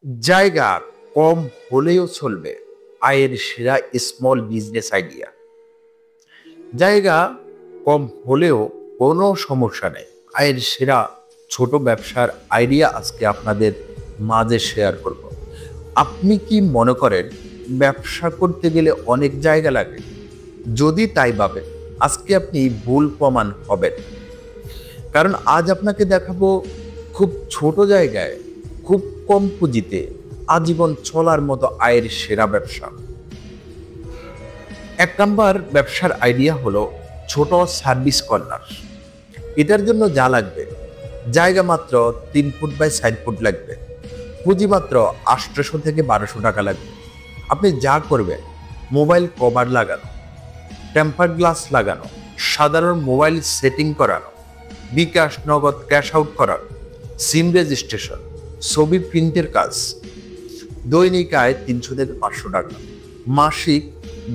জায়গা কম হলেও চলবে, আয়ের সেরা স্মল বিজনেস আইডিয়া। জায়গা কম হলেও কোনো সমস্যা নেই, আয়ের সেরা ছোট ব্যবসার আইডিয়া আজকে আপনাদের মাঝে শেয়ার করব। আপনি কি মনে করেন ব্যবসা করতে গেলে অনেক জায়গা লাগে? যদি তাই ভাবেন, আজকে আপনি ভুল প্রমাণ হবেন। কারণ আজ আপনাকে দেখাবো খুব ছোট জায়গায়, খুব কম পুঁজিতে আজীবন চলার মতো আয়ের সেরা ব্যবসা। 1 নাম্বার ব্যবসার আইডিয়া হলো ছোট সার্ভিস কর্নার। এটার জন্য যা লাগবে, জায়গা মাত্র 3 ফুট বাই 4 ফুট লাগবে, পুঁজি মাত্র 800 থেকে 1200 টাকা লাগবে। আপনি যা করবেন, মোবাইল কভার লাগানো, টেম্পার গ্লাস লাগানো, সাধারণ মোবাইল সেটিং করানো, বিকাশ নগদ ক্যাশ আউট করানো, সিম রেজিস্ট্রেশন, ছবি প্রিন্টের কাজ। দৈনিক আয় 300 থেকে 500 টাকা, মাসিক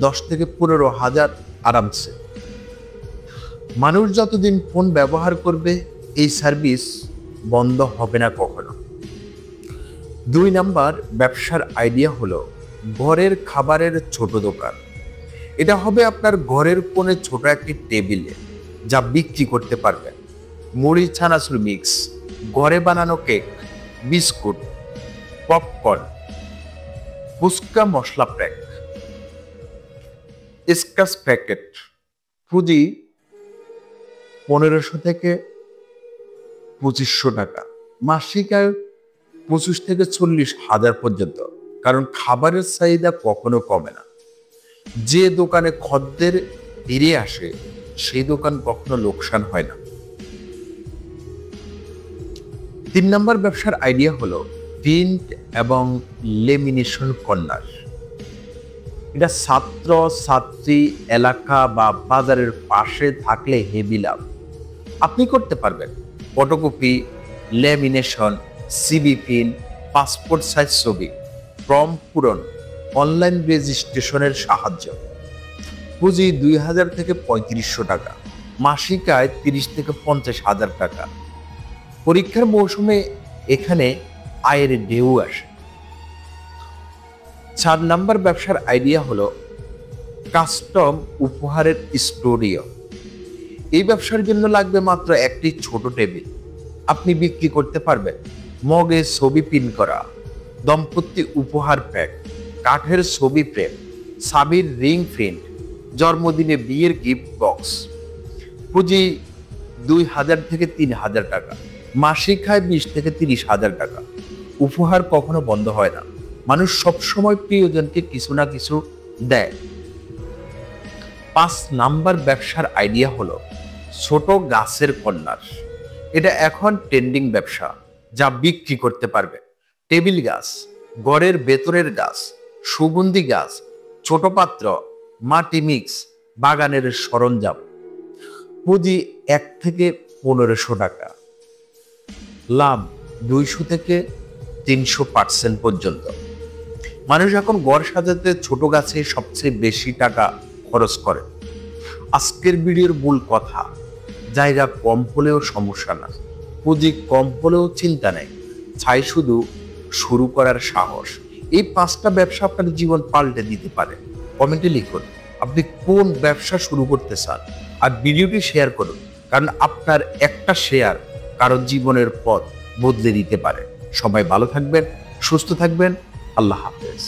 10 থেকে 15,000 আরামসে। মানুষ যতদিন ফোন ব্যবহার করবে, এই সার্ভিস বন্ধ হবে না কখনো। 2 নাম্বার ব্যবসার আইডিয়া হলো ঘরের খাবারের ছোট দোকান। এটা হবে আপনার ঘরের কোণে ছোট একটি টেবিলে, যা বিক্রি করতে পারবেন। মুড়ি চানাচুর মিক্স, ঘরে বানানো কেক, বিস্কুট, পপকর্ন, ফুচকা মশলা প্যাক, স্কাচ প্যাকেট। পুঁজি 1500 থেকে 2500 টাকা, মাসিক আয় 25 থেকে 40,000 পর্যন্ত। কারণ খাবারের চাহিদা কখনো কমে না। যে দোকানে খদ্দের ফিরে আসে, সেই দোকান কখনো লোকসান হয় না। 3 নাম্বার ব্যবসার আইডিয়া হলো প্রিন্ট এবং লেমিনেশন কর্নার। এটা ছাত্র ছাত্রী এলাকা বা বাজারের পাশে থাকলে হেভি লাভ। আপনি করতে পারবেন photocopy, lamination, CV print, passport size ছবি, ফর্ম পূরণ, অনলাইন রেজিস্ট্রেশনের সাহায্য। পুঁজি 2000 থেকে 3500 টাকা, মাসিক আয় 30 থেকে 50,000 টাকা। পরীক্ষার মৌসুমে এখানে আয়ের ঢেউ আসে। 4 নাম্বার ব্যবসার আইডিয়া হলো কাস্টম উপহারের স্টুডিও। এই ব্যবসার জন্য লাগবে মাত্র একটি ছোট টেবিল। আপনি বিক্রি করতে পারবেন মগে ছবি প্রিন্ট করা, দম্পতি উপহার প্যাক, কাঠের ছবি ফ্রেম, স্বামীর রিং প্রিন্ট, জন্মদিনে বিয়ের গিফট বক্স। পুঁজি 2000 থেকে 3000 টাকা, মাসিক আয় 20 থেকে 30,000 টাকা। উপহার কখনো বন্ধ হয় না, মানুষ সবসময় প্রিয়জনকে কিছু না কিছু দেয়। 5 নাম্বার ব্যবসার আইডিয়া হলো ছোট গাছের কর্নার। এটা এখন ট্রেন্ডিং ব্যবসা, যা বিক্রি করতে পারবে। টেবিল গাছ, ঘরের ভেতরের গাছ, সুগন্ধি গাছ, ছোট পাত্র, মাটি মিক্স, বাগানের সরঞ্জাম। পুঁজি 1 থেকে 1500 টাকা, লাভ 200 থেকে 300% পর্যন্ত। মানুষ এখন ঘর সাজাতে ছোট গাছে সবচেয়ে বেশি টাকা খরচ করে। আজকের ভিডিওর মূল কথা, জায়গা কম হলেও সমস্যা না, পুঁজি কম হলেও চিন্তা নেই, চাই শুধু শুরু করার সাহস। এই 5টা ব্যবসা আপনার জীবন পাল্টে দিতে পারে। কমেন্টে লিখুন আপনি কোন ব্যবসা শুরু করতে চান, আর ভিডিওটি শেয়ার করুন, কারণ আপনার একটা শেয়ার কারোর জীবনের পথ বদলে দিতে পারে। সবাই ভালো থাকবেন, সুস্থ থাকবেন। আল্লাহ হাফেজ।